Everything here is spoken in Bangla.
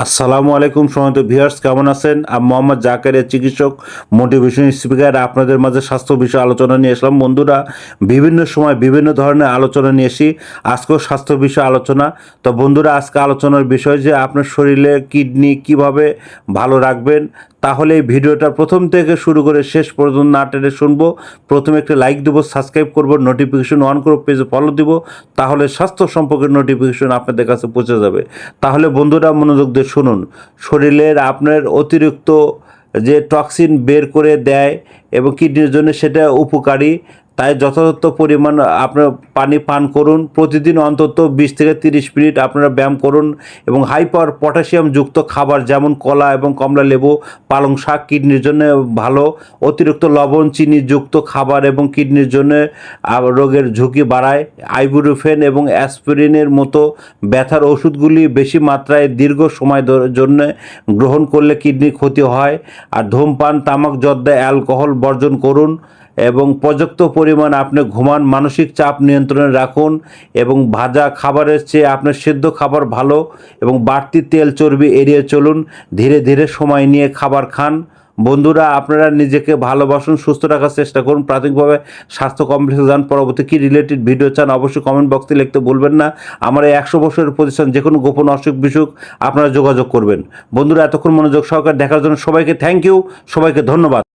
আসসালামু আলাইকুম সম্মানিত ভিউয়ার্স, কেমন আছেন? আমি মোহাম্মদ জাকারিয়া, চিকিৎসক, মোটিভেশন স্পিকার। আপনাদের মাঝে স্বাস্থ্য বিষয়ে আলোচনা নিয়ে আসলাম। বন্ধুরা, বিভিন্ন সময় বিভিন্ন ধরনের আলোচনা নিয়ে আসি। আজকেও স্বাস্থ্য বিষয়ে আলোচনা। তো বন্ধুরা, আজকে আলোচনার বিষয় যে আপনার শরীরে কিডনি কিভাবে ভালো রাখবেন। তাহলে এই ভিডিওটা প্রথম থেকে শুরু করে শেষ পর্যন্ত না টেনে শুনবো। প্রথমে একটা লাইক দেবো, সাবস্ক্রাইব করবো, নোটিফিকেশন অন করবো, পেজে ফলো দিব। তাহলে স্বাস্থ্য সম্পর্কের নোটিফিকেশন আপনাদের কাছে পৌঁছে যাবে। তাহলে বন্ধুরা, মনোযোগ দিয়ে শুনুন। শরীরের আপনার অতিরিক্ত যে টক্সিন বের করে দেয় এবং কিডনির জন্য সেটা উপকারী। তাই যথাযথ পরিমাণ আপনার পানি পান করুন। প্রতিদিন অন্তত 20 থেকে 30 মিনিট আপনারা ব্যায়াম করুন এবং হাই পাওয়ার পটাশিয়ামযুক্ত খাবার যেমন কলা এবং কমলা লেবু, পালং শাক কিডনির জন্য ভালো। অতিরিক্ত লবণ চিনিযুক্ত খাবার এবং কিডনির জন্য রোগের ঝুঁকি বাড়ায়। আইবুপ্রোফেন এবং অ্যাসপিরিনের মতো ব্যথার ওষুধগুলি বেশি মাত্রায় দীর্ঘ সময় জন্য গ্রহণ করলে কিডনির ক্ষতি হয়। আর ধূমপান, তামাক, জর্দা, অ্যালকোহল বর্জন করুন এবং পর্যাপ্ত পরিমাণ আপনি ঘুমান। মানসিক চাপ নিয়ন্ত্রণে রাখুন এবং ভাজা খাবারের চেয়ে আপনার সিদ্ধ খাবার ভালো এবং বাড়তি তেল চর্বি এড়িয়ে চলুন। ধীরে ধীরে সময় নিয়ে খাবার খান। বন্ধুরা, আপনারা নিজেকে ভালোবাসুন, সুস্থ রাখার চেষ্টা করুন। প্রাথমিকভাবে স্বাস্থ্য কমপ্লেক্সে যান। পরবর্তী কী রিলেটেড ভিডিও চান অবশ্যই কমেন্ট বক্সে লিখতে ভুলবেন না। আমার এই 100 বছরের প্রতিষ্ঠান, যে কোনো গোপন অসুখ বিসুখ আপনারা যোগাযোগ করবেন। বন্ধুরা, এতক্ষণ মনোযোগ সহকারে দেখার জন্য সবাইকে থ্যাংক ইউ, সবাইকে ধন্যবাদ।